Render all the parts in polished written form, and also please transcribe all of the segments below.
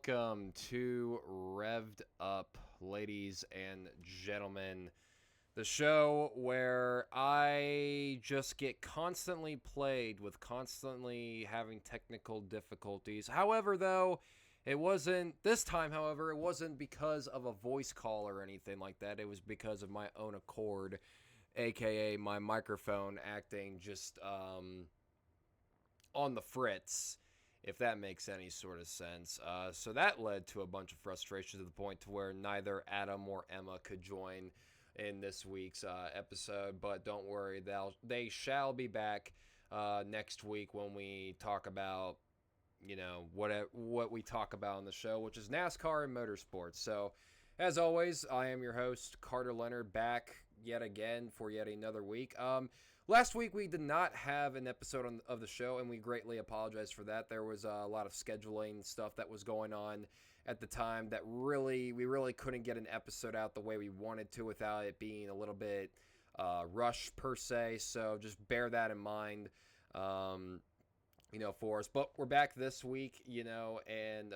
welcome to Revved Up, ladies and gentlemen. The show where I just get constantly played with constantly having technical difficulties. However, though, it wasn't, this time, however, it wasn't because of a voice call or anything like that. It was because of my own accord, aka my microphone acting just on the fritz, if that makes any sort of sense. So that led to a bunch of frustration to the point to where neither Adam or Emma could join in this week's episode. But don't worry, they shall be back next week when we talk about, what we talk about on the show, which is NASCAR and motorsports. So, as always, I am your host, Carter Leonard, back yet again for yet another week. Last week we did not have an episode of the show, and we greatly apologize for that. There was a lot of scheduling stuff that was going on at the time that we really couldn't get an episode out the way we wanted to without it being a little bit rushed per se. So just bear that in mind. For us. But we're back this week, and,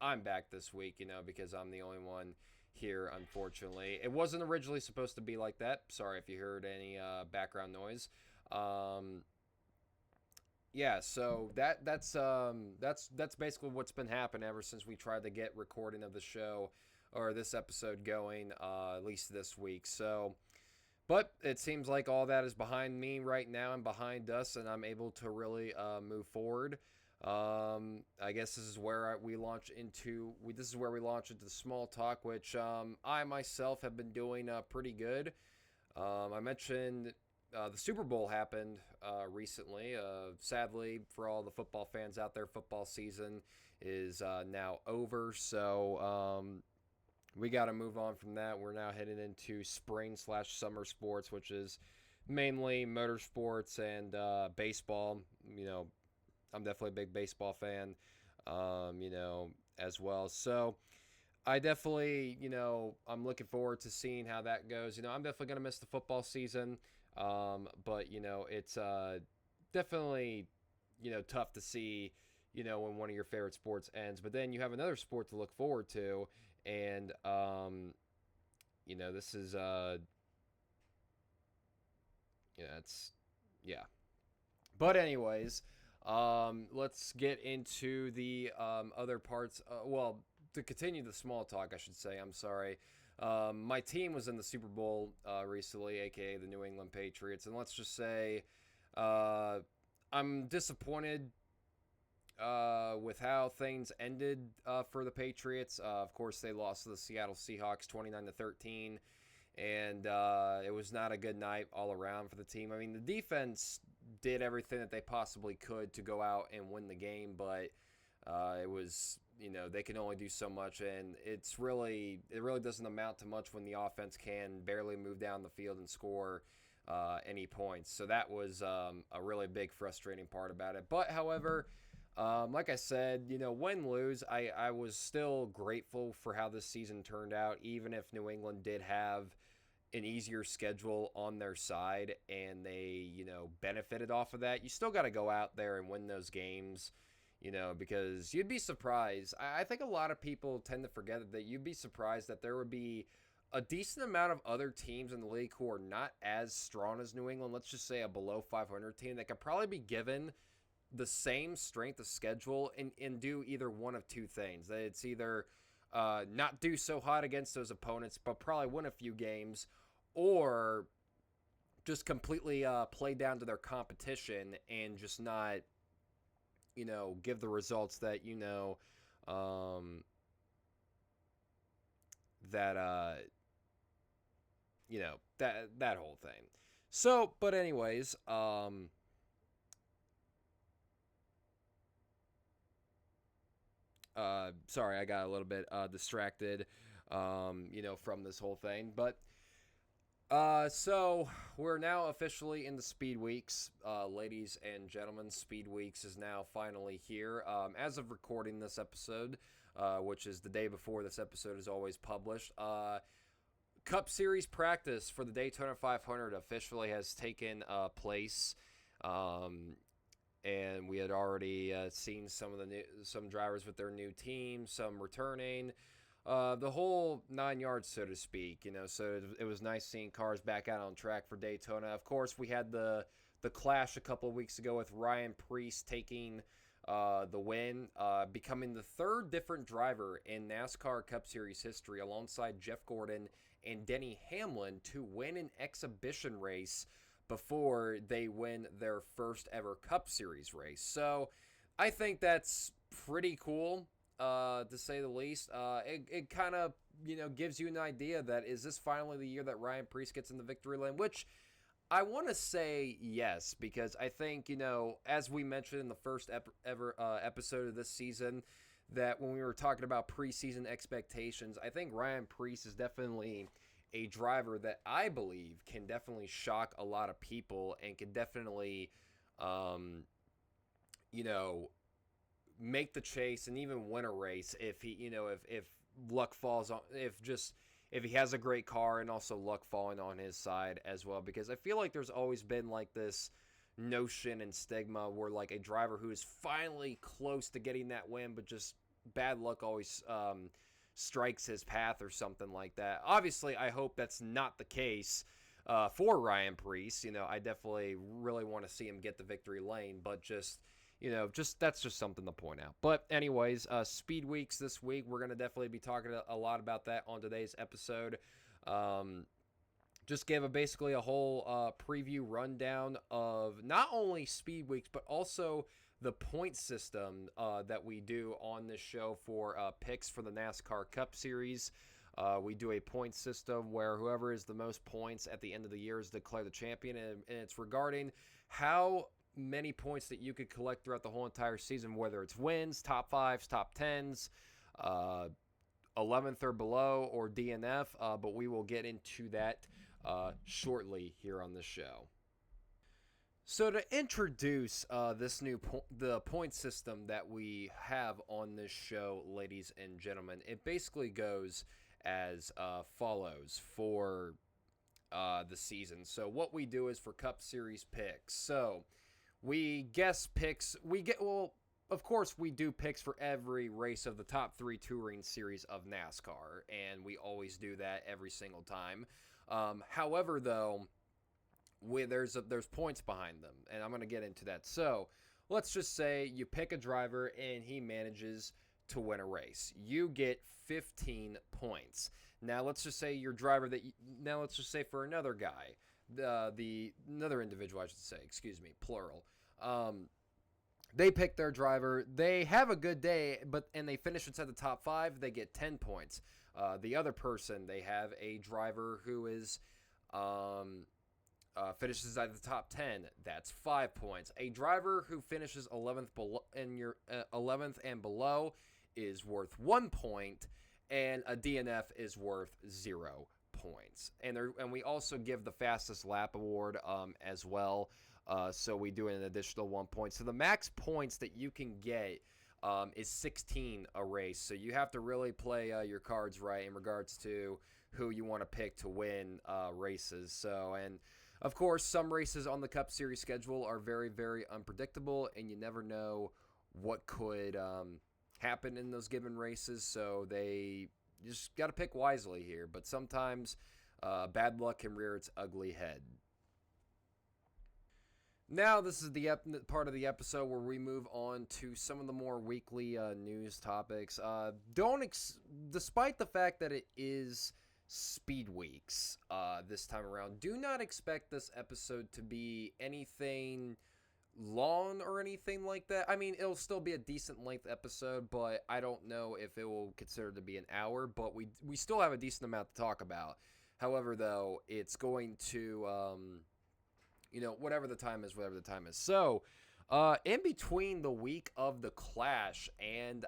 I'm back this week, because I'm the only one here, unfortunately. It wasn't originally supposed to be like that. Sorry if you heard any background noise. So that's basically what's been happening ever since we tried to get recording of the show or this episode going, at least this week. But it seems like all that is behind me right now and behind us, and I'm able to really move forward. I guess this is where we launch into the small talk, which I myself have been doing pretty good. I mentioned the Super Bowl happened recently. Sadly, for all the football fans out there, football season is now over. So we got to move on from that. We're now heading into spring/summer sports, which is mainly motorsports and baseball. I'm definitely a big baseball fan, as well. So I definitely, I'm looking forward to seeing how that goes. I'm definitely going to miss the football season, but, it's definitely, tough to see, when one of your favorite sports ends. But then you have another sport to look forward to, and, this is, yeah. But anyways, let's get into the other parts. To continue the small talk, I should say. I'm sorry. My team was in the Super Bowl recently, aka the New England Patriots, and let's just say I'm disappointed with how things ended for the Patriots. Of course, they lost to the Seattle Seahawks 29-13. And it was not a good night all around for the team. I mean, the defense did everything that they possibly could to go out and win the game, but it was, they can only do so much, and it really doesn't amount to much when the offense can barely move down the field and score any points. So that was a really big frustrating part about it. But, however, like I said, win, lose, I was still grateful for how this season turned out, even if New England did have an easier schedule on their side and they, benefited off of that. You still got to go out there and win those games, because you'd be surprised. I think a lot of people tend to forget that you'd be surprised that there would be a decent amount of other teams in the league who are not as strong as New England. Let's just say a below 500 team that could probably be given the same strength of schedule and do either one of two things. It's either not do so hot against those opponents, but probably win a few games, or just completely play down to their competition and just not, give the results that, that whole thing. So, but anyways, sorry, I got a little bit distracted, from this whole thing. But so we're now officially in the Speed Weeks, ladies and gentlemen. Speed Weeks is now finally here. As of recording this episode, which is the day before this episode is always published, Cup Series practice for the Daytona 500 officially has taken place. and we had already seen some drivers with their new teams, some returning, the whole 9 yards, so to speak. So it was nice seeing cars back out on track for Daytona. Of course, we had the clash a couple of weeks ago with Ryan Preece taking the win, becoming the third different driver in NASCAR Cup Series history, alongside Jeff Gordon and Denny Hamlin, to win an exhibition race before they win their first ever Cup Series race. So I think that's pretty cool, to say the least. It kind of gives you an idea that is this finally the year that Ryan Preece gets in the victory lane, which I want to say yes, because I think, as we mentioned in the first ever episode of this season, that when we were talking about preseason expectations, I think Ryan Preece is definitely a driver that I believe can definitely shock a lot of people and can definitely, make the chase and even win a race if he, if luck falls on, if he has a great car and also luck falling on his side as well. Because I feel like there's always been like this notion and stigma where like a driver who is finally close to getting that win, but just bad luck always strikes his path or something like that. Obviously, I hope that's not the case for Ryan Preece. I definitely really want to see him get the victory lane, but just that's just something to point out. But anyways, Speed Weeks this week, we're going to definitely be talking a lot about that on today's episode. Just give basically a whole preview rundown of not only Speed Weeks, but also the point system that we do on this show for picks for the NASCAR Cup Series. We do a point system where whoever is the most points at the end of the year is declared the champion, and it's regarding how many points that you could collect throughout the whole entire season, whether it's wins, top fives, top tens, 11th or below, or DNF, but we will get into that shortly here on the show. So to introduce this new the point system that we have on this show, ladies and gentlemen, it basically goes as follows for the season. So what we do is for Cup Series picks. So we guess picks. Of course, we do picks for every race of the top 3 touring series of NASCAR, and we always do that every single time. However, though, there's points behind them, and I'm going to get into that. So let's just say you pick a driver and he manages to win a race. You get 15 points. Now let's just say your driver let's just say for another guy, another individual, I should say, plural. They pick their driver. They have a good day, and they finish inside the top 5. They get 10 points. The other person, they have a driver who is finishes inside the top 10. That's 5 points. A driver who finishes 11th and below is worth 1 point, and a DNF is worth 0 points. And we also give the fastest lap award as well. So we do an additional 1 point. So the max points that you can get is 16 a race. So you have to really play your cards right in regards to who you want to pick to win races. So, and of course, some races on the Cup Series schedule are very, very unpredictable, and you never know what could happen in those given races. So you just got to pick wisely here. But sometimes bad luck can rear its ugly head. Now, this is the part of the episode where we move on to some of the more weekly news topics. Despite the fact that it is Speed Weeks this time around, do not expect this episode to be anything long or anything like that. I mean, it'll still be a decent length episode, but I don't know if it will consider to be an hour, but we still have a decent amount to talk about. However, though, it's going to... whatever the time is. So, in between the week of the Clash and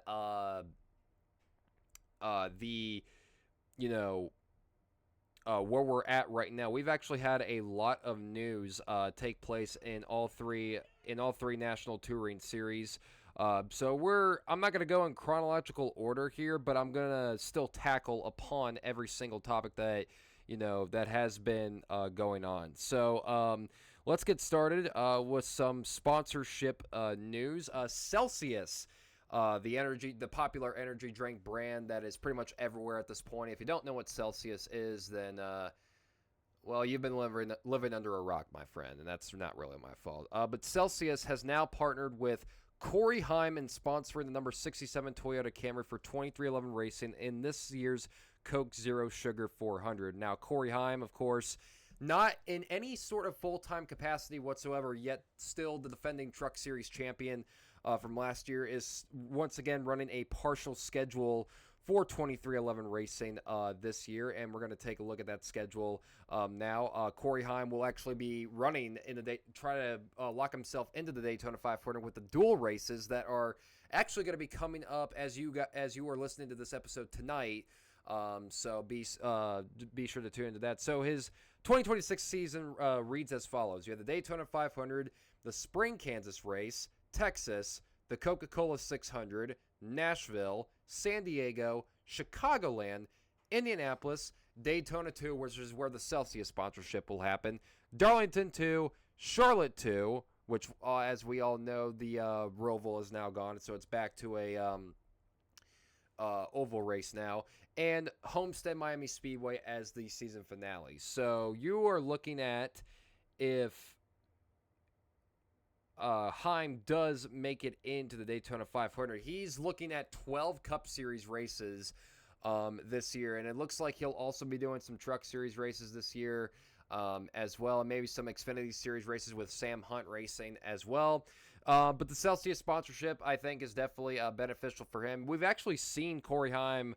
where we're at right now, we've actually had a lot of news take place in all three national touring series. So I'm not going to go in chronological order here, but I'm going to still tackle upon every single topic that that has been going on. So let's get started with some sponsorship news. Celsius, the popular energy drink brand that is pretty much everywhere at this point. If you don't know what Celsius is, then well, you've been living under a rock, my friend, and that's not really my fault. But Celsius has now partnered with Corey Heim in sponsoring the number 67 Toyota Camry for 2311 Racing in this year's Coke Zero Sugar 400. Now, Corey Heim, of course, not in any sort of full-time capacity whatsoever, yet still the defending Truck Series champion from last year, is once again running a partial schedule for 2311 Racing this year, and we're going to take a look at that schedule now. Corey Heim will actually be running in the try to lock himself into the Daytona 500 with the dual races that are actually going to be coming up as you are listening to this episode tonight. So be sure to tune into that. So his 2026 season reads as follows. You have the Daytona 500, the Spring Kansas race, Texas, the Coca-Cola 600, Nashville, San Diego, Chicagoland, Indianapolis, Daytona 2, which is where the Celsius sponsorship will happen, Darlington 2, Charlotte 2, which, as we all know, the Roval is now gone, so it's back to a oval race now, and Homestead Miami Speedway as the season finale. So you are looking at, if Heim does make it into the Daytona 500, he's looking at 12 Cup Series races this year, and it looks like he'll also be doing some Truck Series races this year as well, and maybe some Xfinity Series races with Sam Hunt Racing as well. But the Celsius sponsorship, I think, is definitely beneficial for him. We've actually seen Corey Heim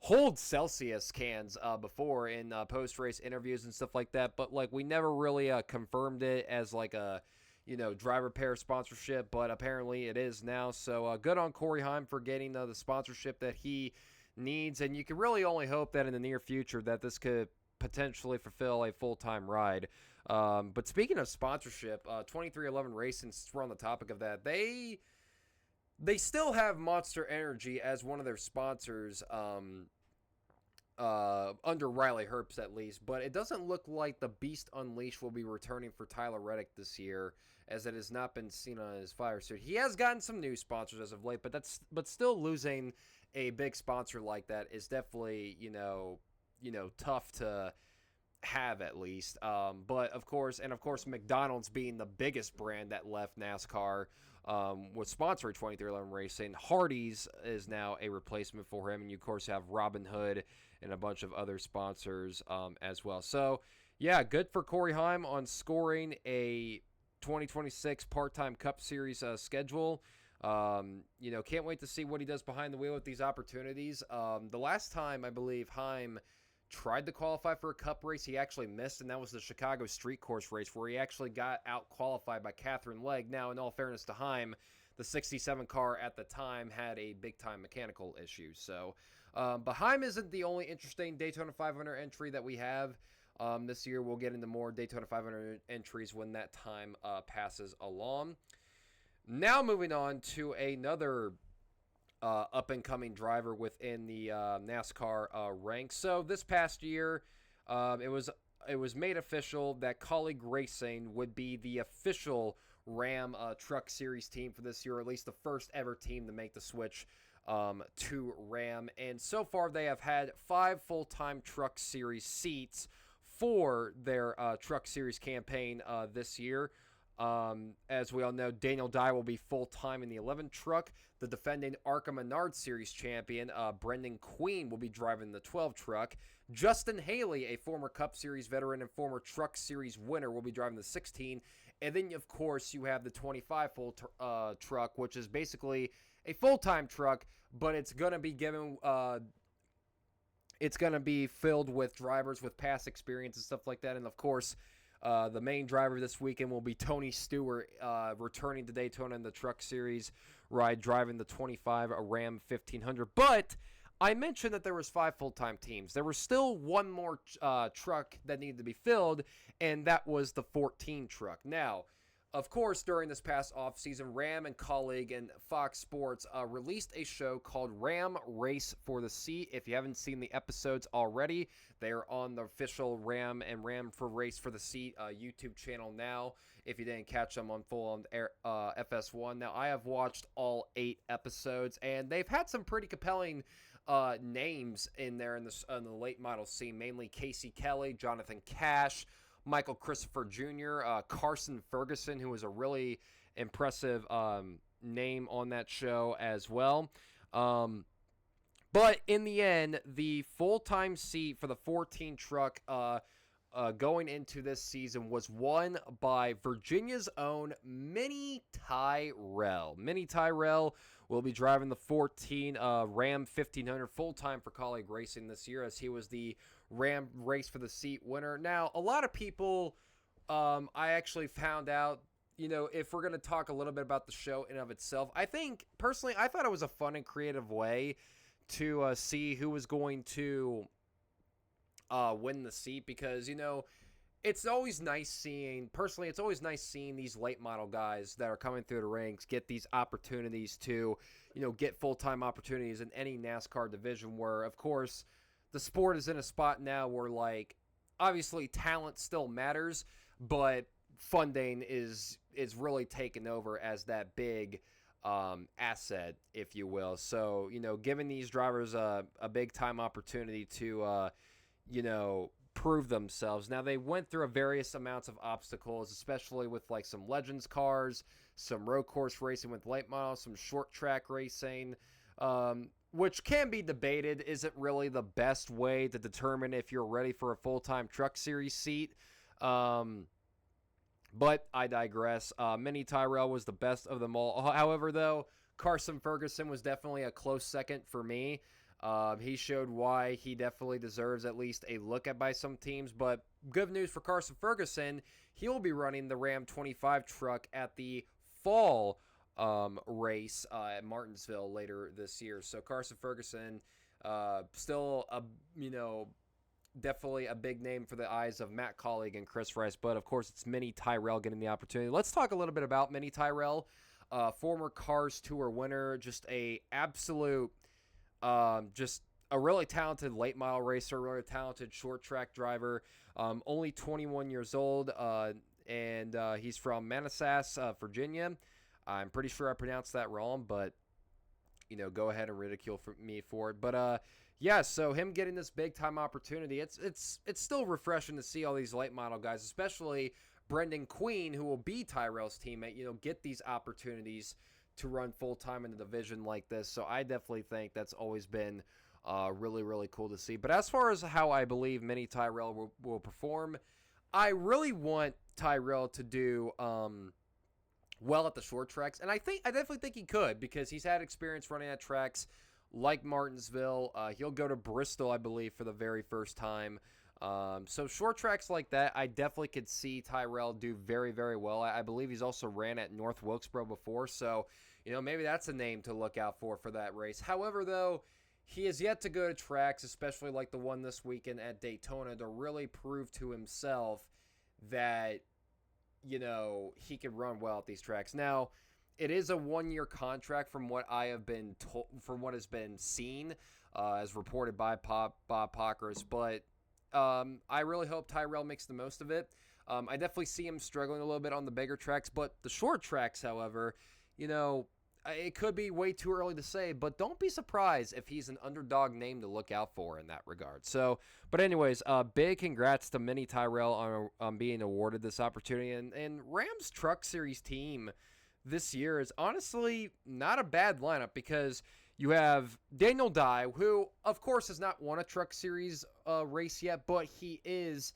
hold Celsius cans before in post-race interviews and stuff like that, but like we never really confirmed it as like a driver pair sponsorship, but apparently it is now. So good on Corey Heim for getting the sponsorship that he needs, and you can really only hope that in the near future that this could potentially fulfill a full-time ride. But speaking of sponsorship, 2311 Racing, since we're on the topic of that, they still have Monster Energy as one of their sponsors under Riley Herbst at least, but it doesn't look like the Beast Unleashed will be returning for Tyler Reddick this year, as it has not been seen on his fire suit. He has gotten some new sponsors as of late, but still losing a big sponsor like that is definitely tough to have at least. But of course McDonald's being the biggest brand that left NASCAR was sponsoring 2311 Racing. Hardee's is now a replacement for him, and you of course have Robin Hood and a bunch of other sponsors as well. So yeah, good for Corey Heim on scoring a 2026 part-time Cup Series schedule. Can't wait to see what he does behind the wheel with these opportunities. The last time I believe Heim tried to qualify for a Cup race, he actually missed, and that was the Chicago Street Course race, where he actually got out-qualified by Catherine Legg. Now, in all fairness to Heim, the 67 car at the time had a big-time mechanical issue. So, but Heim isn't the only interesting Daytona 500 entry that we have this year. We'll get into more Daytona 500 entries when that time passes along. Now moving on to another up-and-coming driver within the NASCAR ranks. So this past year, it was made official that Colleague Racing would be the official Ram Truck Series team for this year, or at least the first ever team to make the switch to Ram. And so far, they have had 5 full-time Truck Series seats for their Truck Series campaign this year. As we all know, Daniel Dye will be full-time in the 11 truck. The defending ARCA Menard Series champion, Brendan Queen, will be driving the 12 truck. Justin Haley, a former Cup Series veteran and former Truck Series winner, will be driving the 16. And then, of course, you have the 25 full truck, which is basically a full-time truck, but it's going to be given... it's going to be filled with drivers with past experience and stuff like that. And, of course... the main driver this weekend will be Tony Stewart, returning to Daytona in the Truck Series ride, driving the 25 Ram 1500. But I mentioned that there was 5 full-time teams. There was still one more truck that needed to be filled, and that was the 14 truck. Now, of course, during this past offseason, Ram and colleague and Fox Sports released a show called Ram Race for the Seat. If you haven't seen the episodes already, they are on the official Ram and Ram for Race for the Seat YouTube channel now. If you didn't catch them on full on FS1. Now, I have watched all 8 episodes, and they've had some pretty compelling names in there in the late model scene, mainly Casey Kelly, Jonathan Cash, Michael Christopher Jr., Carson Ferguson, who was a really impressive name on that show as well. But in the end, the full-time seat for the 14 truck going into this season was won by Virginia's own Minnie Tyrell. Minnie Tyrell will be driving the 14 Ram 1500 full-time for colleague racing this year, as he was the Ram Race for the Seat winner. Now, a lot of people, I actually found out, if we're going to talk a little bit about the show in and of itself, I think, personally, I thought it was a fun and creative way to see who was going to win the seat, because, it's always nice seeing, personally, it's always nice seeing these late model guys that are coming through the ranks get these opportunities to, get full-time opportunities in any NASCAR division where, of course, the sport is in a spot now where, like, obviously talent still matters, but funding is really taken over as that big asset, if you will. So, giving these drivers a big-time opportunity to, prove themselves. Now, they went through a various amounts of obstacles, especially with, like, some Legends cars, some road course racing with late models, some short track racing, which can be debated. Is it really the best way to determine if you're ready for a full-time truck series seat? But I digress. Minnie Tyrell was the best of them all. However, though, Carson Ferguson was definitely a close second for me. He showed why he definitely deserves at least a look at by some teams. But good news for Carson Ferguson, he will be running the Ram 25 truck at the fall race at Martinsville later this year. So Carson Ferguson, still definitely a big name for the eyes of Matt Colleague and Chris Rice. But of course, it's Minnie Tyrell getting the opportunity. Let's talk a little bit about Minnie Tyrell, former Cars Tour winner, just a absolute, just a really talented late model racer, really talented short track driver. Only 21 years old, and he's from Manassas, Virginia. I'm pretty sure I pronounced that wrong, but, go ahead and ridicule me for it. But, yeah, so him getting this big-time opportunity, it's still refreshing to see all these late model guys, especially Brendan Queen, who will be Tyrell's teammate, get these opportunities to run full-time in the division like this. So I definitely think that's always been really, really cool to see. But as far as how I believe Minnie Tyrell will perform, I really want Tyrell to do well at the short tracks, and I definitely think he could, because he's had experience running at tracks like Martinsville. He'll go to Bristol, I believe, for the very first time. So short tracks like that, I definitely could see Tyrell do very, very well. I believe he's also ran at North Wilkesboro before, so maybe that's a name to look out for that race. However, though, he has yet to go to tracks, especially like the one this weekend at Daytona, to really prove to himself that he can run well at these tracks. Now, it is a 1-year contract from what I have been told, from what has been seen, as reported by Bob Pockris. But I really hope Tyrell makes the most of it. I definitely see him struggling a little bit on the bigger tracks, but the short tracks, however, it could be way too early to say, but don't be surprised if he's an underdog name to look out for in that regard. So, but anyways, big congrats to Minnie Tyrell on being awarded this opportunity. And Rams Truck Series team this year is honestly not a bad lineup, because you have Daniel Dye, who, of course, has not won a Truck Series race yet, but he is,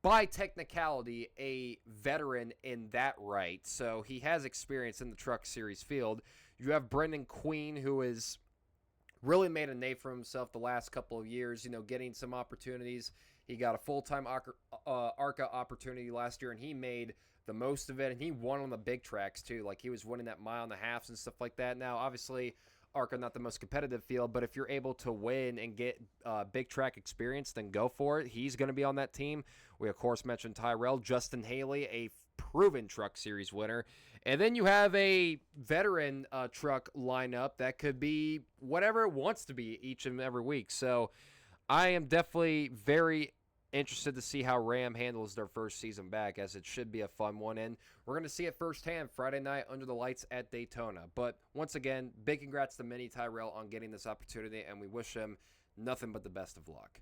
by technicality, a veteran in that right. So he has experience in the Truck Series field. You have Brendan Queen, who has really made a name for himself the last couple of years, getting some opportunities. He got a full-time ARCA opportunity last year, and he made the most of it, and he won on the big tracks, too. Like, he was winning that mile and a half and stuff like that. Now, obviously, ARCA not the most competitive field, but if you're able to win and get big track experience, then go for it. He's going to be on that team. We, of course, mentioned Tyrell. Justin Haley, a proven Truck Series winner. And then you have a veteran truck lineup that could be whatever it wants to be each and every week. So I am definitely very interested to see how Ram handles their first season back, as it should be a fun one. And we're going to see it firsthand Friday night under the lights at Daytona. But once again, big congrats to Mini Tyrell on getting this opportunity, and we wish him nothing but the best of luck.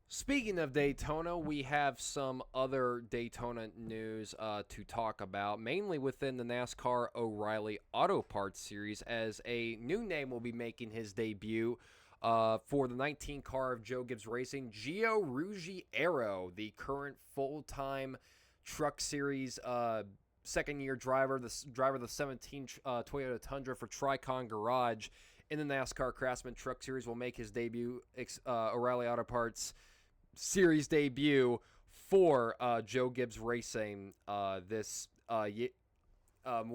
Speaking of Daytona, we have some other Daytona news to talk about, mainly within the NASCAR O'Reilly Auto Parts Series, as a new name will be making his debut for the 19 car of Joe Gibbs Racing. Gio Ruggiero, the current full-time Truck Series second-year driver, the driver of the 17 Toyota Tundra for Tricon Garage in the NASCAR Craftsman Truck Series, will make his debut, O'Reilly Auto Parts Series debut for Joe Gibbs Racing will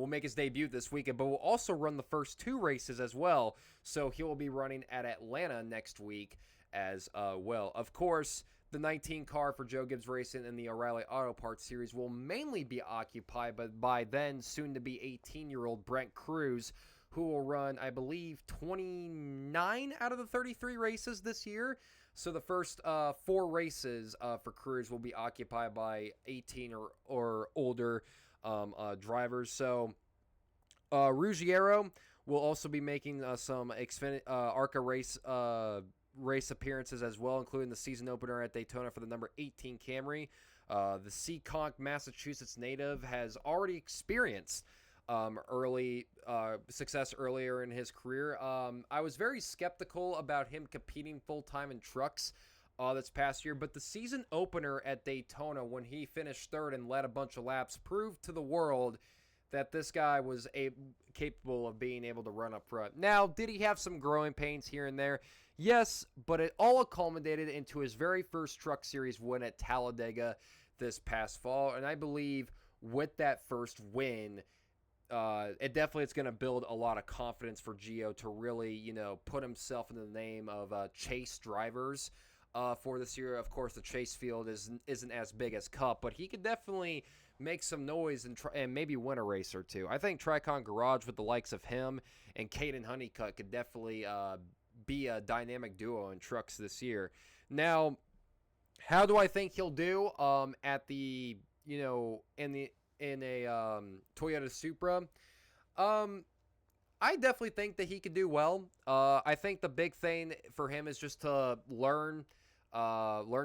make his debut this weekend, but will also run the first 2 races as well. So he will be running at Atlanta next week as well. Of course, the 19 car for Joe Gibbs Racing in the O'Reilly Auto Parts Series will mainly be occupied by then soon-to-be 18-year-old Brent Cruz, who will run, I believe, 29 out of the 33 races this year. So the first 4 races for Cruz will be occupied by 18 or older drivers. So Ruggiero will also be making some ARCA race appearances as well, including the season opener at Daytona for the number 18 Camry. The Seekonk, Massachusetts native has already experienced early success earlier in his career. I was very skeptical about him competing full-time in trucks this past year, but the season opener at Daytona, when he finished third and led a bunch of laps, proved to the world that this guy was capable of being able to run up front. Now, did he have some growing pains here and there? Yes, but it all culminated into his very first Truck Series win at Talladega this past fall, and I believe with that first win, it definitely is going to build a lot of confidence for Gio to really, put himself in the name of chase drivers for this year. Of course, the chase field isn't as big as Cup, but he could definitely make some noise and maybe win a race or two. I think Tricon Garage with the likes of him and Caden Honeycutt could definitely be a dynamic duo in trucks this year. Now, how do I think he'll do at the, in a Toyota Supra? I definitely think that he could do well. I think the big thing for him is just to learn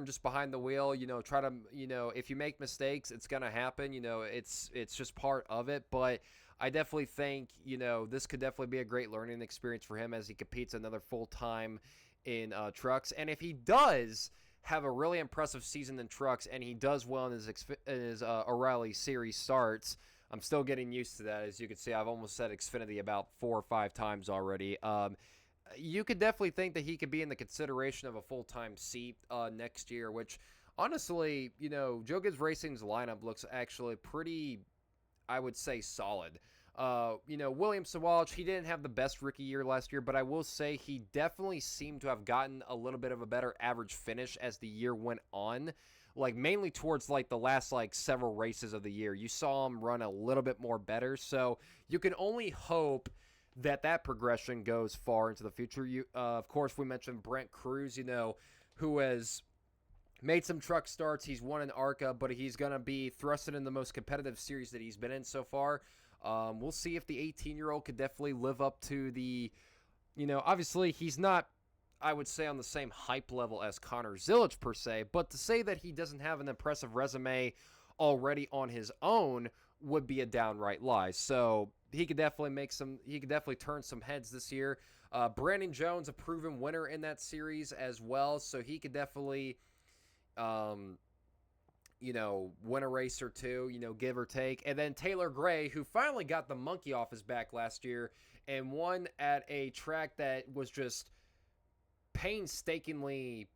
just behind the wheel. Try to, if you make mistakes, it's gonna happen. It's just part of it. But I definitely think this could definitely be a great learning experience for him as he competes another full time in trucks. And if he does have a really impressive season in trucks, and he does well in his O'Reilly Series starts. I'm still getting used to that. As you can see, I've almost said Xfinity about 4 or 5 times already. You could definitely think that he could be in the consideration of a full-time seat next year, which, honestly, Joe Gibbs Racing's lineup looks actually pretty, I would say, solid. William Sawalich, he didn't have the best rookie year last year, but I will say he definitely seemed to have gotten a little bit of a better average finish as the year went on, mainly towards the last several races of the year. You saw him run a little bit more better, so you can only hope that progression goes far into the future. Of course, we mentioned Brent Cruz, who has made some truck starts. He's won an ARCA, but he's going to be thrusted in the most competitive series that he's been in so far. We'll see if the 18-year-old could definitely live up to the, obviously he's not, I would say, on the same hype level as Connor Zilic per se, but to say that he doesn't have an impressive resume already on his own would be a downright lie. So he could definitely turn some heads this year. Brandon Jones, a proven winner in that series as well, so he could definitely, win a race or two, give or take. And then Taylor Gray, who finally got the monkey off his back last year and won at a track that was just painful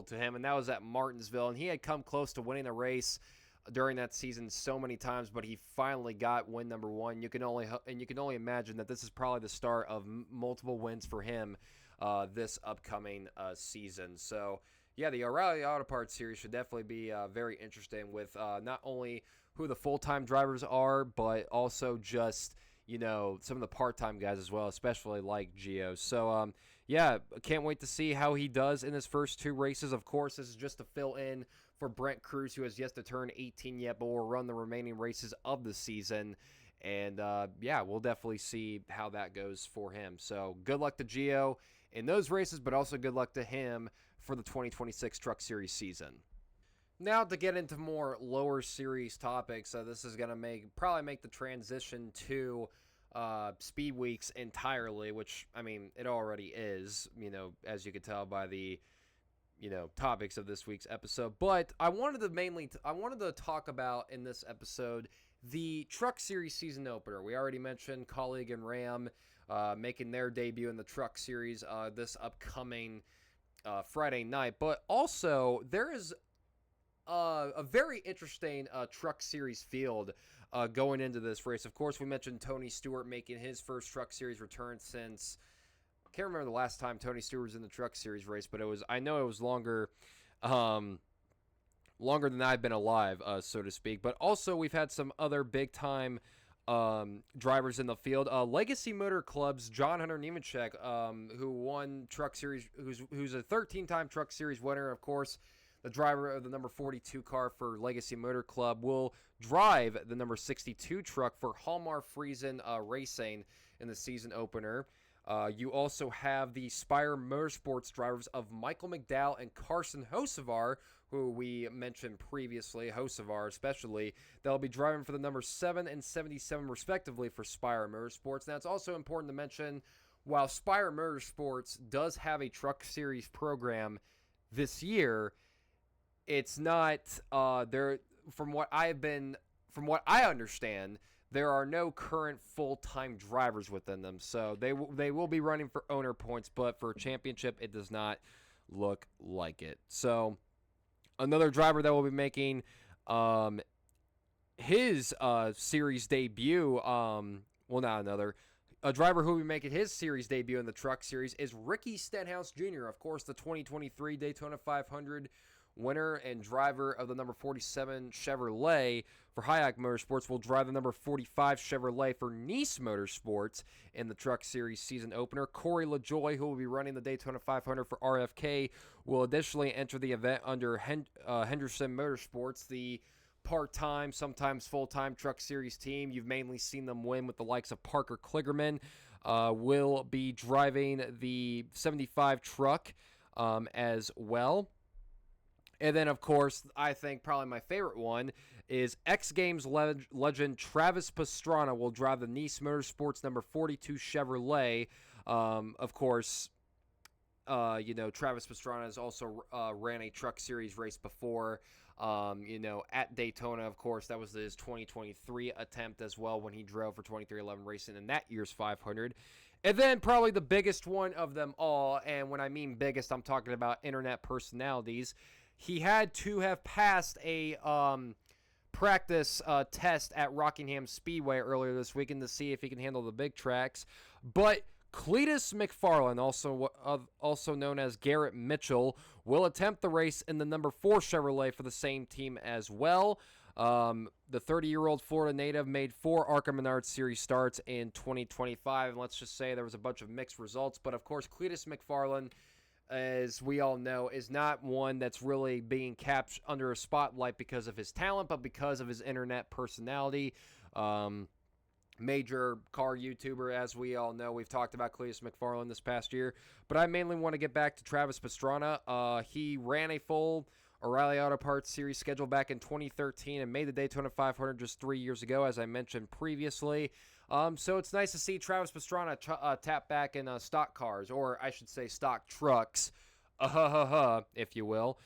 to him, and that was at Martinsville. And he had come close to winning a race during that season so many times, but he finally got win number 1. You can only imagine that this is probably the start of multiple wins for him this upcoming season. So, yeah, the O'Reilly Auto Parts Series should definitely be very interesting with not only who the full-time drivers are, but also just, some of the part-time guys as well, especially like Gio. So, yeah, can't wait to see how he does in his first 2 races. Of course, this is just to fill in for Brent Cruz, who has yet to turn 18 yet, but will run the remaining races of the season. And, yeah, we'll definitely see how that goes for him. So good luck to Gio in those races, but also good luck to him for the 2026 Truck Series season. Now to get into more lower series topics, this is going to probably make the transition to Speed Weeks entirely, which, I mean, it already is, as you can tell by the, topics of this week's episode. But I wanted to talk about in this episode the Truck Series season opener. We already mentioned Colleague and Ram making their debut in the Truck Series this upcoming Friday night. But also, there is a very interesting Truck Series field going into this race. Of course, we mentioned Tony Stewart making his first Truck Series return since, I can't remember the last time Tony Stewart was in the Truck Series race, but I know it was longer than I've been alive, so to speak. But also, we've had some other big-time drivers in the field. Legacy Motor Club's John Hunter Nemechek, who won Truck Series, who's a 13-time Truck Series winner, of course. The driver of the number 42 car for Legacy Motor Club will drive the number 62 truck for Hallmark Friesen Racing in the season opener. You also have the Spire Motorsports drivers of Michael McDowell and Carson Hocevar, who we mentioned previously, Hocevar especially. They'll be driving for the number 7 and 77 respectively for Spire Motorsports. Now, it's also important to mention, while Spire Motorsports does have a Truck Series program this year, it's not there. From what I understand, there are no current full-time drivers within them, so they will be running for owner points, but for a championship, it does not look like it. So another driver that will be making his series debut, a driver who will be making his series debut in the Truck Series is Ricky Stenhouse Jr., of course, the 2023 Daytona 500 winner and driver of the number 47 Chevrolet for Hayek Motorsports, will drive the number 45 Chevrolet for Nice Motorsports in the Truck Series season opener. Corey LaJoie, who will be running the Daytona 500 for RFK, will additionally enter the event under Henderson Motorsports, the part-time, sometimes full-time Truck Series team. You've mainly seen them win with the likes of Parker Kligerman. Will be driving the 75 truck as well. And then, of course, I think probably my favorite one is X Games legend Travis Pastrana will drive the Nice Motorsports number 42 Chevrolet. Of course, Travis Pastrana has also ran a Truck Series race before, at Daytona. Of course, that was his 2023 attempt as well when he drove for 2311 Racing in that year's 500. And then probably the biggest one of them all, and when I mean biggest, I'm talking about internet personalities. He had to have passed a practice test at Rockingham Speedway earlier this weekend to see if he can handle the big tracks. But Cletus McFarland, also known as Garrett Mitchell, will attempt the race in the number 4 Chevrolet for the same team as well. The 30-year-old Florida native made 4 ARCA Menards Series starts in 2025. And let's just say there was a bunch of mixed results. But, of course, Cletus McFarland, as we all know, is not one that's really being kept under a spotlight because of his talent, but because of his internet personality. Major car YouTuber, as we all know. We've talked about Cletus McFarland this past year, but I mainly want to get back to Travis Pastrana. He ran a full O'Reilly Auto Parts Series schedule back in 2013 and made the Daytona 500 just 3 years ago, as I mentioned previously. So it's nice to see Travis Pastrana tap back in stock cars, or I should say stock trucks, if you will.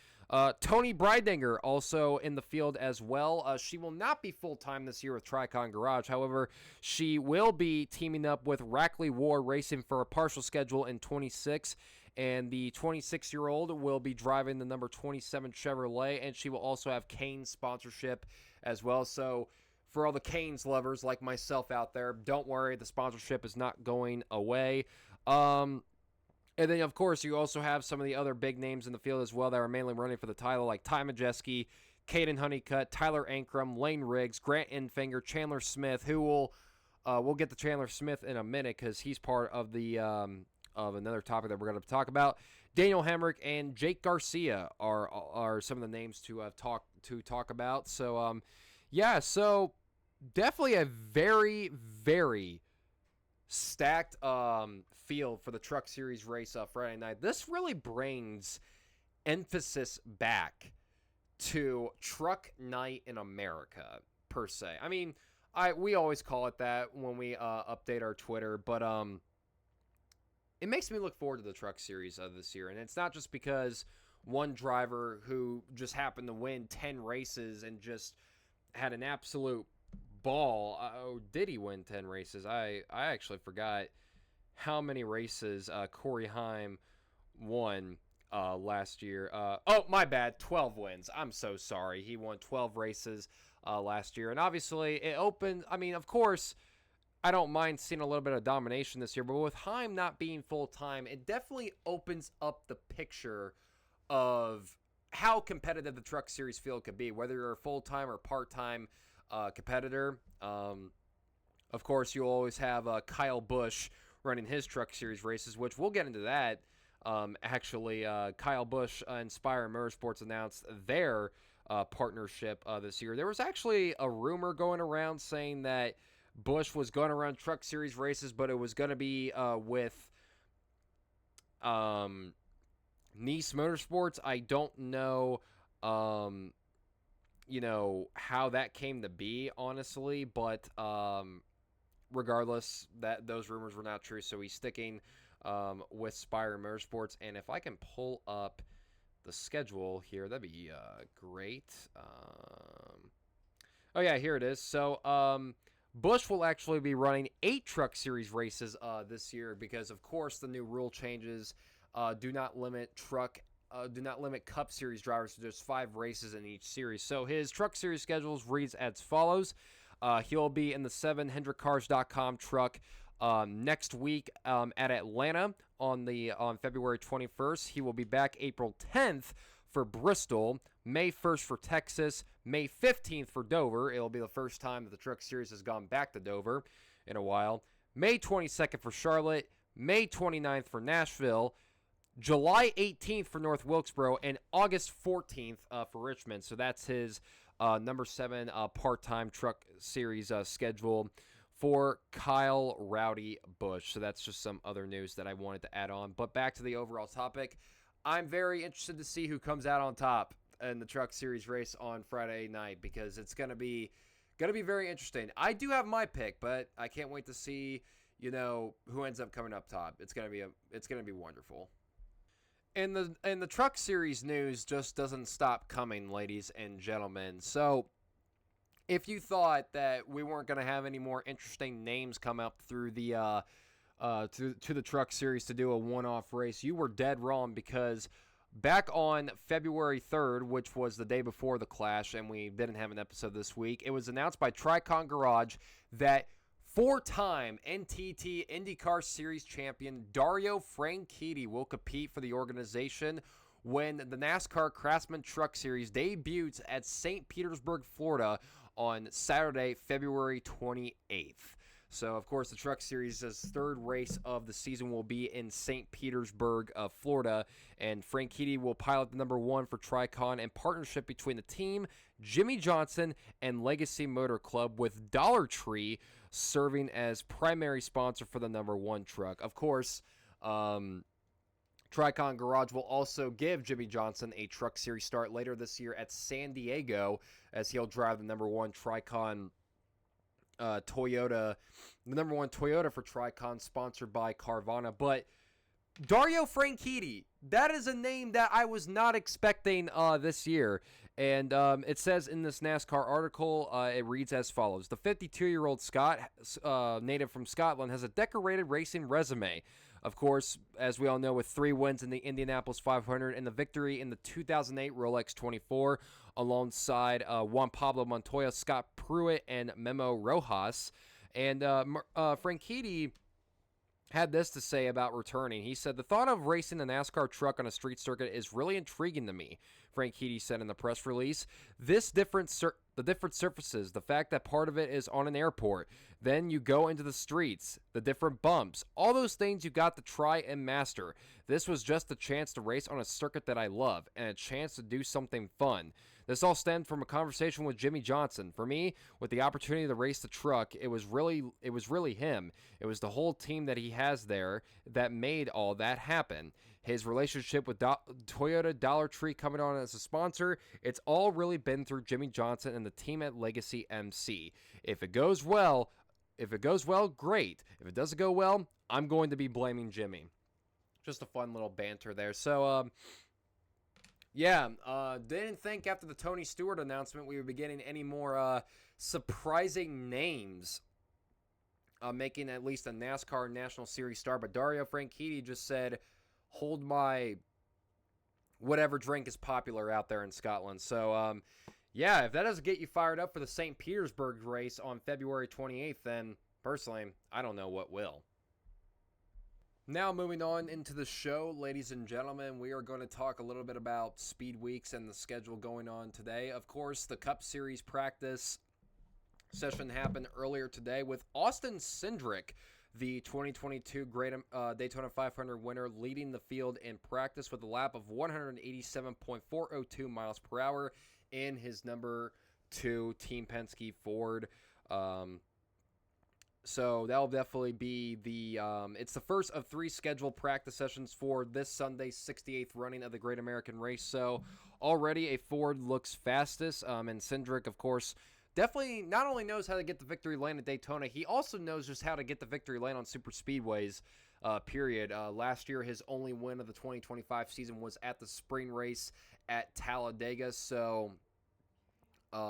Tony Breidinger also in the field as well. She will not be full-time this year with Tricon Garage. However, she will be teaming up with Rackley War Racing for a partial schedule in 26. And the 26-year-old will be driving the number 27 Chevrolet, and she will also have Canes sponsorship as well. So for all the Canes lovers like myself out there, don't worry, the sponsorship is not going away. And then, of course, you also have some of the other big names in the field as well that are mainly running for the title, like Ty Majeski, Caden Honeycutt, Tyler Ankrum, Lane Riggs, Grant Enfinger, Chandler Smith, who we'll get to Chandler Smith in a minute because he's part of the of another topic that we're going to talk about. Daniel Hemrick and Jake Garcia are some of the names to talk about. So yeah, so definitely a very, very stacked field for the Truck Series race Friday night. This really brings emphasis back to Truck Night in America, per se. I mean, we always call it that when we update our Twitter, but it makes me look forward to the Truck Series this year. And it's not just because one driver who just happened to win 10 races and just had an absolute ball. Did he win 10 races? I actually forgot how many races Corey Heim won last year. Oh, my bad. 12 wins. I'm so sorry. He won 12 races last year. And obviously, it opened. I mean, of course, I don't mind seeing a little bit of domination this year. But with Heim not being full-time, it definitely opens up the picture of how competitive the Truck Series field could be, whether you're a full-time or part-time competitor. Of course, you'll always have Kyle Busch running his Truck Series races, which we'll get into that. Actually, Kyle Busch and Spire Motorsports announced their partnership this year. There was actually a rumor going around saying that Busch was going to run Truck Series races, but it was going to be with Nice Motorsports. I don't know, how that came to be, honestly, but regardless, that those rumors were not true, so he's sticking with Spire Motorsports. And if I can pull up the schedule here, that'd be great. Oh yeah, here it is. So Busch will actually be running 8 Truck Series races this year because, of course, the new rule changes do not limit Cup Series drivers to just 5 races in each series. So his Truck Series schedules reads as follows. He'll be in the 700cars.com truck next week at Atlanta on February 21st. He will be back April 10th for Bristol, May 1st for Texas, May 15th for Dover. It'll be the first time that the Truck Series has gone back to Dover in a while. May 22nd for Charlotte, May 29th for Nashville, July 18th for North Wilkesboro, and August 14th for Richmond. So that's his number 7 part-time Truck Series schedule for Kyle Rowdy Busch. So that's just some other news that I wanted to add on. But back to the overall topic, I'm very interested to see who comes out on top in the Truck Series race on Friday night because it's going to be very interesting. I do have my pick, but I can't wait to see, who ends up coming up top. It's going to be wonderful. And the Truck Series news just doesn't stop coming, ladies and gentlemen. So if you thought that we weren't going to have any more interesting names come up through the to the Truck Series to do a one-off race, you were dead wrong because back on February 3rd, which was the day before the Clash, and we didn't have an episode this week, it was announced by Tricon Garage that 4-time NTT IndyCar Series champion Dario Franchitti will compete for the organization when the NASCAR Craftsman Truck Series debuts at St. Petersburg, Florida on Saturday, February 28th. So, of course, the Truck Series' third race of the season will be in St. Petersburg, Florida, and Franchitti will pilot the number 1 for Tricon in partnership between the team, Jimmy Johnson, and Legacy Motor Club, with Dollar Tree serving as primary sponsor for the number 1 truck. Of course, Tricon Garage will also give Jimmy Johnson a Truck Series start later this year at San Diego as he'll drive the number 1 Tricon Toyota, the number 1 Toyota for Tricon, sponsored by Carvana. But Dario Franchitti, that is a name that I was not expecting this year. And it says in this NASCAR article, it reads as follows. The 52-year-old Scot, native from Scotland, has a decorated racing resume. Of course, as we all know, with 3 wins in the Indianapolis 500 and the victory in the 2008 Rolex 24, alongside Juan Pablo Montoya, Scott Pruitt, and Memo Rojas. And Franchitti had this to say about returning. He said, "The thought of racing a NASCAR truck on a street circuit is really intriguing to me," Franchitti said in the press release. The different surfaces, the fact that part of it is on an airport, then you go into the streets, the different bumps, all those things you got to try and master. This was just a chance to race on a circuit that I love and a chance to do something fun. This all stemmed from a conversation with Jimmy Johnson. For me, with the opportunity to race the truck, it was really him. It was the whole team that he has there that made all that happen. His relationship with Toyota Dollar Tree coming on as a sponsor, it's all really been through Jimmy Johnson and the team at Legacy MC. If it goes well, great. If it doesn't go well, I'm going to be blaming Jimmy. Just a fun little banter there. So, didn't think after the Tony Stewart announcement we would be getting any more surprising names making at least a NASCAR National Series star. But Dario Franchitti just said, hold my whatever drink is popular out there in Scotland. So, if that doesn't get you fired up for the St. Petersburg race on February 28th, then personally, I don't know what will. Now moving on into the show, ladies and gentlemen, we are going to talk a little bit about speed weeks and the schedule going on today. Of course, the Cup Series practice session happened earlier today with Austin Cindric, the 2022 Daytona 500 winner, leading the field in practice with a lap of 187.402 miles per hour in his number 2 Team Penske Ford. So that'll definitely be it's the first of 3 scheduled practice sessions for this Sunday's 68th running of the Great American Race. So already a Ford looks fastest, and Cindric, of course, definitely not only knows how to get the victory lane at Daytona, he also knows just how to get the victory lane on super speedways, period. Last year, his only win of the 2025 season was at the spring race at Talladega, so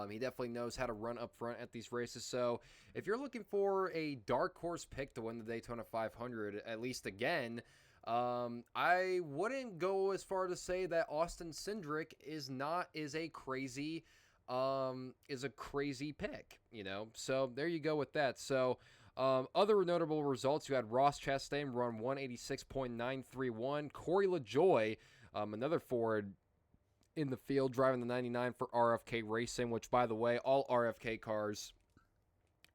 he definitely knows how to run up front at these races. So if you're looking for a dark horse pick to win the Daytona 500, at least again, I wouldn't go as far to say that Austin Cindric is a crazy pick, So there you go with that. So other notable results, you had Ross Chastain run 186.931. Corey LaJoie, another Ford in the field, driving the 99 for RFK Racing, which, by the way, all RFK cars,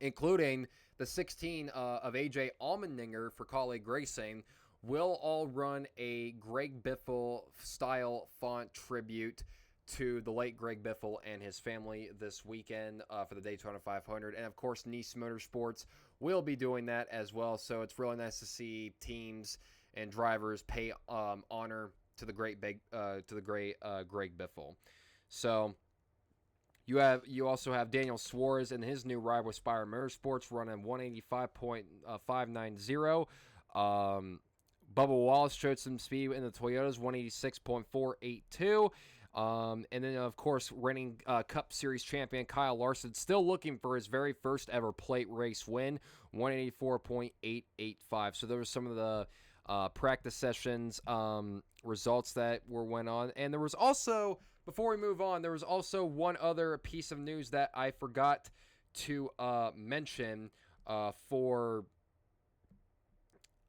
including the 16 of AJ Allmendinger for Colleague Racing, will all run a Greg Biffle-style font tribute to the late Greg Biffle and his family this weekend for the Daytona 500. And, of course, Nice Motorsports will be doing that as well. So it's really nice to see teams and drivers pay honor to the great Greg Biffle. So you also have Daniel Suarez and his new ride with Spire Motorsports running 185.590. Bubba Wallace showed some speed in the Toyotas, 186.482. And then, of course, reigning Cup Series champion Kyle Larson still looking for his very first ever plate race win, 184.885. So there were some of the practice sessions results that went on. And there was also, before we move on, there was also one other piece of news that I forgot to mention for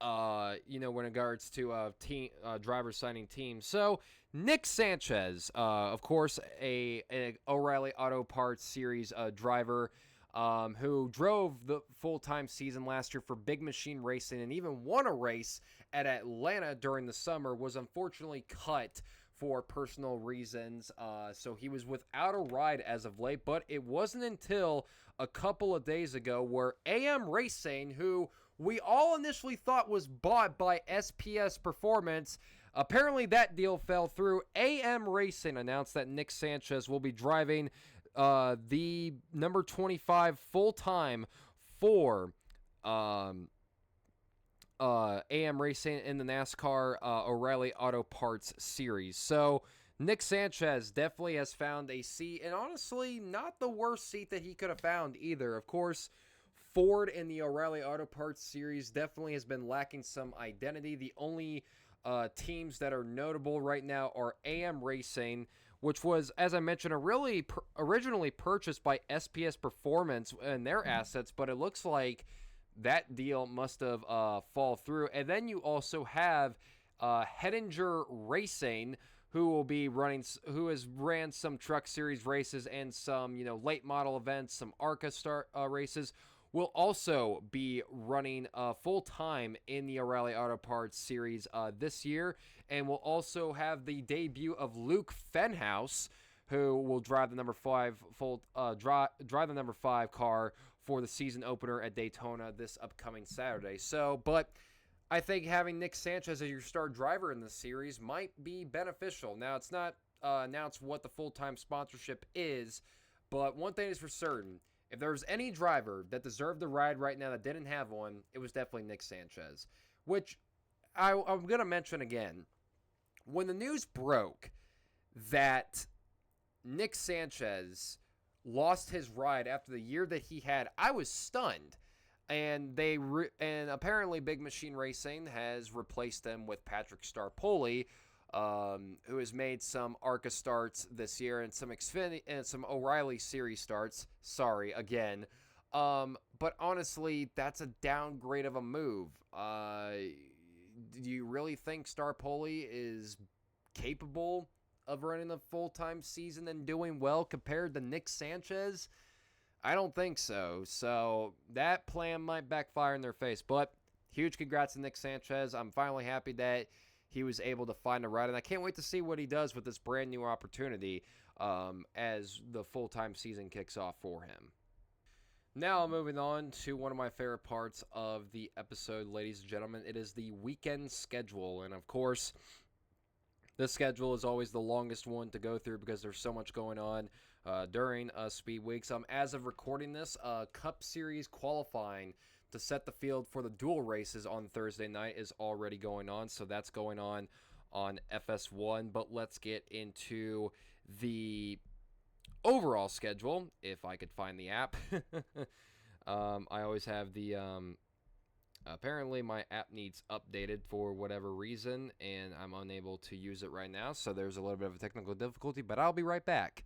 in regards to team drivers signing teams. So Nick Sanchez, of course, a O'Reilly Auto Parts Series driver, who drove the full-time season last year for Big Machine Racing and even won a race at Atlanta during the summer, was unfortunately cut for personal reasons. So he was without a ride as of late, but it wasn't until a couple of days ago where AM Racing, who we all initially thought was bought by SPS Performance, apparently that deal fell through. AM Racing announced that Nick Sanchez will be driving the number 25 full-time for AM Racing in the NASCAR O'Reilly Auto Parts Series. So Nick Sanchez definitely has found a seat, and honestly, not the worst seat that he could have found either. Of course, Ford in the O'Reilly Auto Parts Series definitely has been lacking some identity. The only teams that are notable right now are AM Racing, which was, as I mentioned, originally purchased by SPS Performance and their assets, but it looks like that deal must have fall through. And then you also have Hettinger Racing, who has ran some Truck Series races and some late model events, some ARCA races. Will also be running full time in the O'Reilly Auto Parts Series this year, and will also have the debut of Luke Fenhouse, who will drive the number 5 car for the season opener at Daytona this upcoming Saturday. But I think having Nick Sanchez as your star driver in this series might be beneficial. Now, it's not announced what the full-time sponsorship is, but one thing is for certain. If there was any driver that deserved the ride right now that didn't have one, it was definitely Nick Sanchez, which I'm going to mention again. When the news broke that Nick Sanchez lost his ride after the year that he had, I was stunned. And and apparently Big Machine Racing has replaced them with Patrick Starpoli, who has made some ARCA starts this year and some Xfinity and some O'Reilly Series starts. Sorry again, but honestly, that's a downgrade of a move. Do you really think Starpoli is capable of running a full-time season and doing well compared to Nick Sanchez? I don't think so. So that plan might backfire in their face. But huge congrats to Nick Sanchez. I'm finally happy that he was able to find a ride. And I can't wait to see what he does with this brand new opportunity as the full-time season kicks off for him. Now moving on to one of my favorite parts of the episode, ladies and gentlemen. It is the weekend schedule. And of course, this schedule is always the longest one to go through because there's so much going on during Speed Weeks. As of recording this, Cup Series qualifying to set the field for the dual races on Thursday night is already going on. So that's going on FS1. But let's get into the overall schedule, if I could find the app. I always have the... apparently my app needs updated for whatever reason, and I'm unable to use it right now, so there's a little bit of a technical difficulty, but I'll be right back.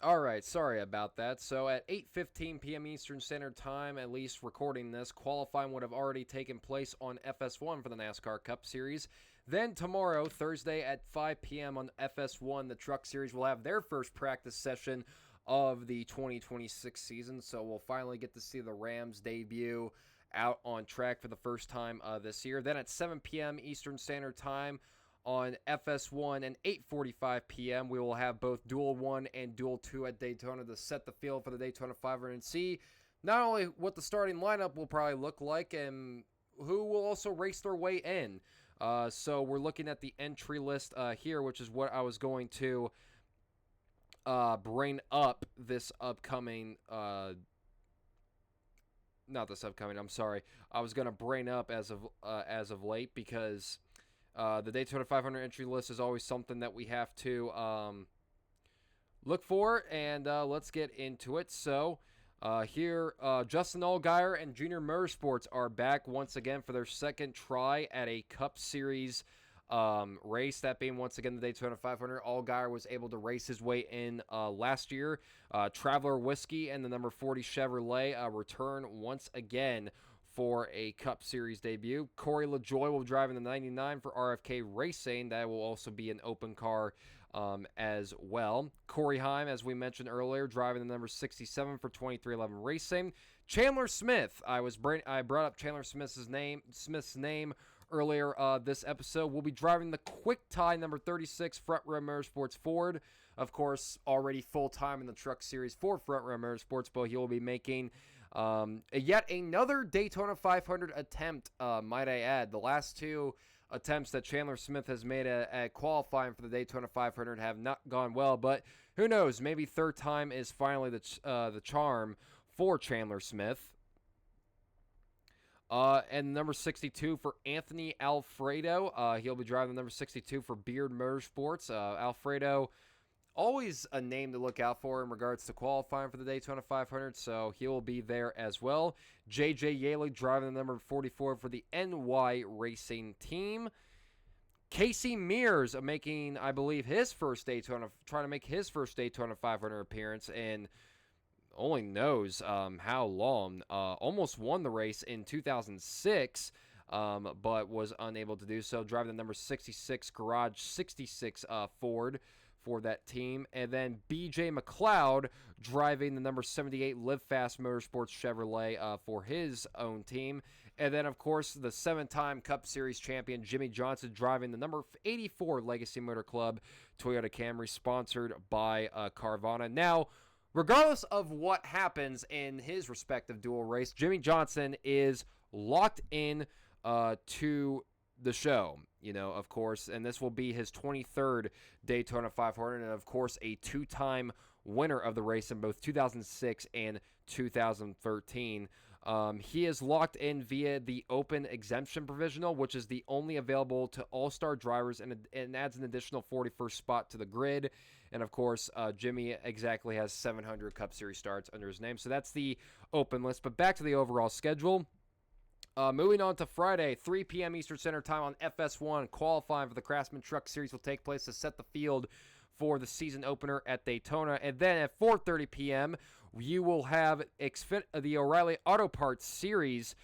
Alright, sorry about that. So at 8:15 p.m. Eastern Standard Time, at least recording this, qualifying would have already taken place on FS1 for the NASCAR Cup Series. Then tomorrow, Thursday at 5 p.m. on FS1, the Truck Series will have their first practice session of the 2026 season, so we'll finally get to see the Rams debut out on track for the first time this year. Then at 7 p.m. Eastern Standard Time on FS1 and 8:45 p.m., we will have both Duel 1 and Duel 2 at Daytona to set the field for the Daytona 500 and see not only what the starting lineup will probably look like and who will also race their way in. So we're looking at the entry list here, which is what I was going to bring up this upcoming not this upcoming, I'm sorry. I was going to bring up as of late because the Daytona 500 entry list is always something that we have to look for, and let's get into it. So here, Justin Allgaier and Junior Motorsports are back once again for their second try at a Cup Series race, that being once again the Daytona 500. Allgaier was able to race his way in last year. Traveler Whiskey and the number 40 Chevrolet return once again for a Cup Series debut. Corey LaJoie will drive in the 99 for RFK Racing. That will also be an open car as well. Corey Heim, as we mentioned earlier, driving the number 67 for 2311 Racing. Chandler Smith, I brought up Chandler Smith's name earlier this episode, will be driving the Quick Tie number 36 Front Row Motorsports Ford. Of course, already full-time in the Truck Series for Front Row Motorsports, but he will be making yet another Daytona 500 attempt, might I add. The last two attempts that Chandler Smith has made at qualifying for the Daytona 500 have not gone well, but who knows? Maybe third time is finally the charm for Chandler Smith. And number 62 for Anthony Alfredo. He'll be driving the number 62 for Beard Motorsports. Alfredo, always a name to look out for in regards to qualifying for the Daytona 500, so he will be there as well. J.J. Yaley driving the number 44 for the NY Racing Team. Casey Mears making, I believe, trying to make his first Daytona 500 appearance in only knows how long. Almost won the race in 2006, but was unable to do so. Driving the number 66 Garage 66 Ford for that team. And then BJ McLeod driving the number 78 Live Fast Motorsports Chevrolet for his own team. And then, of course, the 7-time Cup Series champion Jimmy Johnson driving the number 84 Legacy Motor Club Toyota Camry, sponsored by Carvana. Now, regardless of what happens in his respective dual race, Jimmy Johnson is locked in to the show, of course, and this will be his 23rd Daytona 500, and of course a 2-time winner of the race in both 2006 and 2013. He is locked in via the open exemption provisional, which is the only available to all-star drivers, and adds an additional 41st spot to the grid. And of course, Jimmy exactly has 700 Cup Series starts under his name, so that's the open list. But back to the overall schedule. Moving on to Friday, 3 p.m. Eastern Standard Time on FS1, qualifying for the Craftsman Truck Series will take place to set the field for the season opener at Daytona. And then at 4:30 p.m., you will have the O'Reilly Auto Parts Series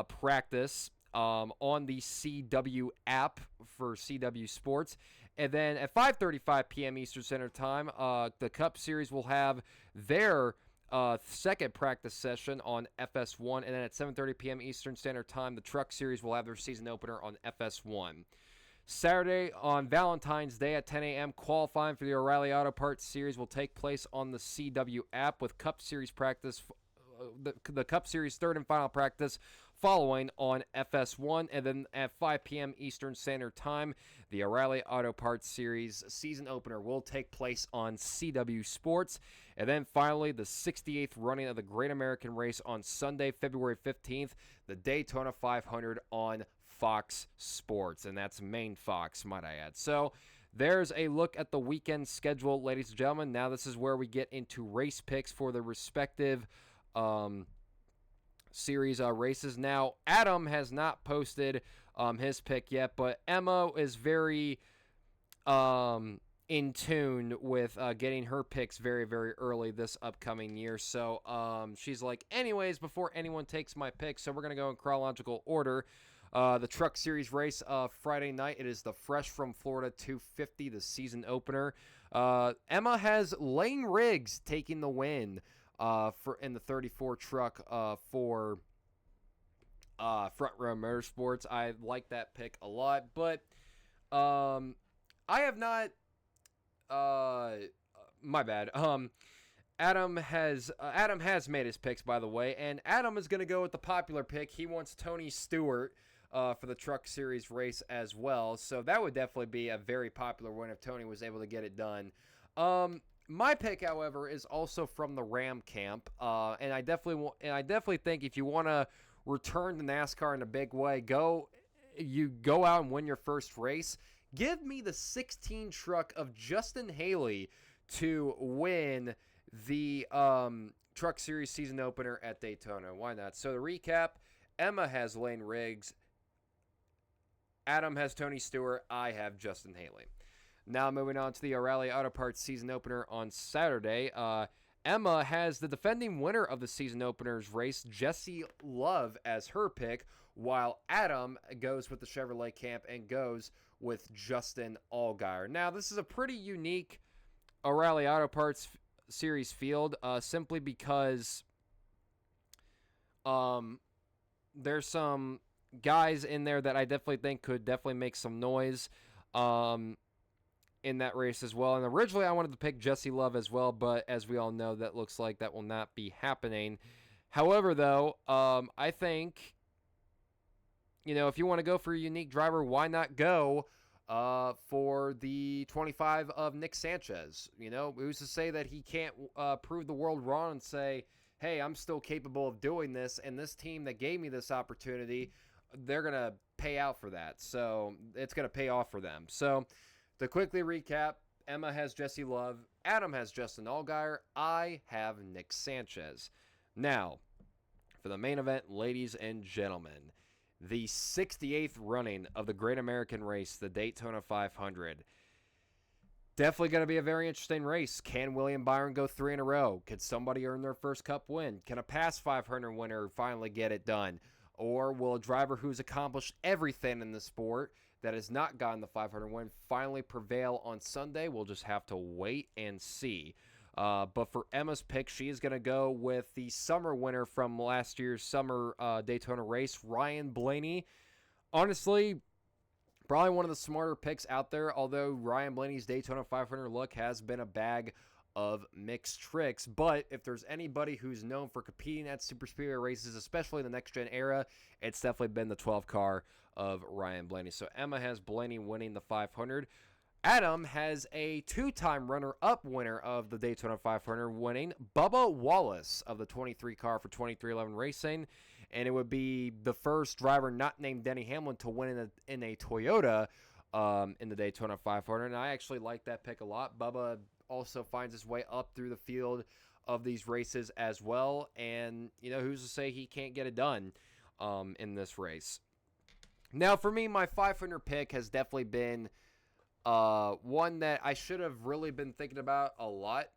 practice on the CW app for CW Sports. And then at 5:35 p.m. Eastern Standard Time, the Cup Series will have their second practice session on FS1, and then at 7:30 p.m. Eastern Standard Time, the Truck Series will have their season opener on FS1. Saturday on Valentine's Day at 10 a.m., qualifying for the O'Reilly Auto Parts Series will take place on the CW app, with Cup Series practice, the Cup Series third and final practice following on FS1. And then at 5 p.m. Eastern Standard Time, the O'Reilly Auto Parts Series season opener will take place on CW Sports. And then finally, the 68th running of the Great American Race on Sunday, February 15th, the Daytona 500 on Fox Sports. And that's main Fox, might I add. So there's a look at the weekend schedule, ladies and gentlemen. Now this is where we get into race picks for the respective series races. Now, Adam has not posted his pick yet, but Emma is very in tune with getting her picks very, very early this upcoming year. So she's like, anyways, before anyone takes my pick, so we're going to go in chronological order. The Truck Series race Friday night, it is the Fresh from Florida 250, the season opener. Emma has Lane Riggs taking the win in the 34 truck for Front Row Motorsports. I like that pick a lot, but I have not. My bad. Adam has made his picks, by the way, and Adam is going to go with the popular pick. He wants Tony Stewart for the Truck Series race as well, so that would definitely be a very popular win if Tony was able to get it done. My pick, however, is also from the Ram camp, and I definitely think if you want to return to NASCAR in a big way, go out and win your first race. Give me the 16 truck of Justin Haley to win the Truck Series season opener at Daytona. Why not? So to recap, Emma has Lane Riggs, Adam has Tony Stewart, I have Justin Haley. Now moving on to the O'Reilly Auto Parts season opener on Saturday. Emma has the defending winner of the season opener's race, Jesse Love, as her pick, while Adam goes with the Chevrolet camp and goes with Justin Allgaier. Now, this is a pretty unique O'Reilly Auto Parts Series field, simply because there's some guys in there that I definitely think could definitely make some noise in that race as well. And originally I wanted to pick Jesse Love as well, but as we all know, that looks like that will not be happening. However, though, I think, if you want to go for a unique driver, why not go for the 25 of Nick Sanchez? Who's to say that he can't prove the world wrong and say, hey, I'm still capable of doing this, and this team that gave me this opportunity, they're going to pay out for that. So it's going to pay off for them. So to quickly recap, Emma has Jesse Love, Adam has Justin Allgaier, I have Nick Sanchez. Now, for the main event, ladies and gentlemen, the 68th running of the Great American Race, the Daytona 500. Definitely going to be a very interesting race. Can William Byron go 3 in a row? Could somebody earn their first Cup win? Can a past 500 winner finally get it done? Or will a driver who's accomplished everything in the sport that has not gotten the 500 win finally prevail on Sunday? We'll just have to wait and see. But for Emma's pick, she is going to go with the summer winner from last year's summer Daytona race, Ryan Blaney. Honestly, probably one of the smarter picks out there, although Ryan Blaney's Daytona 500 look has been a bag of mixed tricks. But if there's anybody who's known for competing at super speedway races, especially in the next-gen era, it's definitely been the 12 car of Ryan Blaney. So Emma has Blaney winning the 500. Adam has a two-time runner-up winner of the Daytona 500, winning Bubba Wallace of the 23 car for 2311 Racing. And it would be the first driver not named Denny Hamlin to win in a Toyota in the Daytona 500. And I actually like that pick a lot. Bubba also finds his way up through the field of these races as well. And, you know, who's to say he can't get it done in this race? Now, for me, my 500 pick has definitely been one that I should have really been thinking about a lot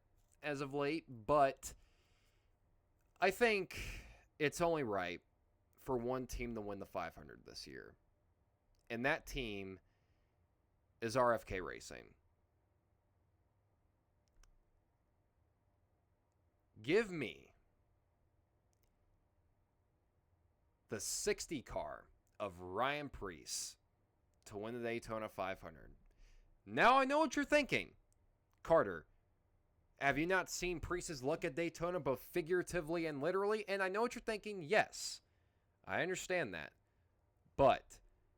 as of late. But I think it's only right for one team to win the 500 this year. And that team is RFK Racing. Give me the 60 car of Ryan Preece to win the Daytona 500. Now I know what you're thinking. Carter, have you not seen Preece's look at Daytona both figuratively and literally? And I know what you're thinking. Yes, I understand that. But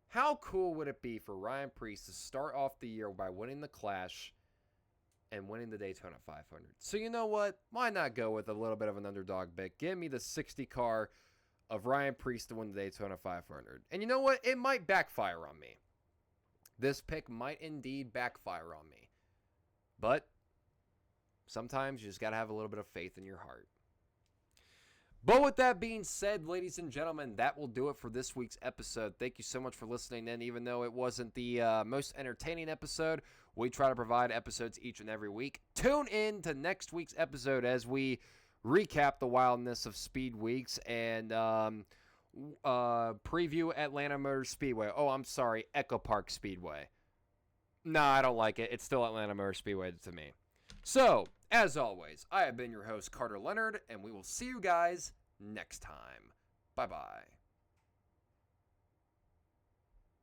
how cool would it be for Ryan Preece to start off the year by winning the Clash and winning the Daytona 500? So you know what? Why not go with a little bit of an underdog pick? Give me the 60 car of Ryan Preece to win the Daytona 500. And you know what? It might backfire on me. This pick might indeed backfire on me. But sometimes you just got to have a little bit of faith in your heart. But with that being said, ladies and gentlemen, that will do it for this week's episode. Thank you so much for listening in. Even though it wasn't the most entertaining episode, we try to provide episodes each and every week. Tune in to next week's episode as we recap the wildness of Speed Weeks and preview Atlanta Motor Speedway. Oh, I'm sorry, Echo Park Speedway. Nah, I don't like it. It's still Atlanta Motor Speedway to me. So, as always, I have been your host, Carter Leonard, and we will see you guys next time. Bye-bye.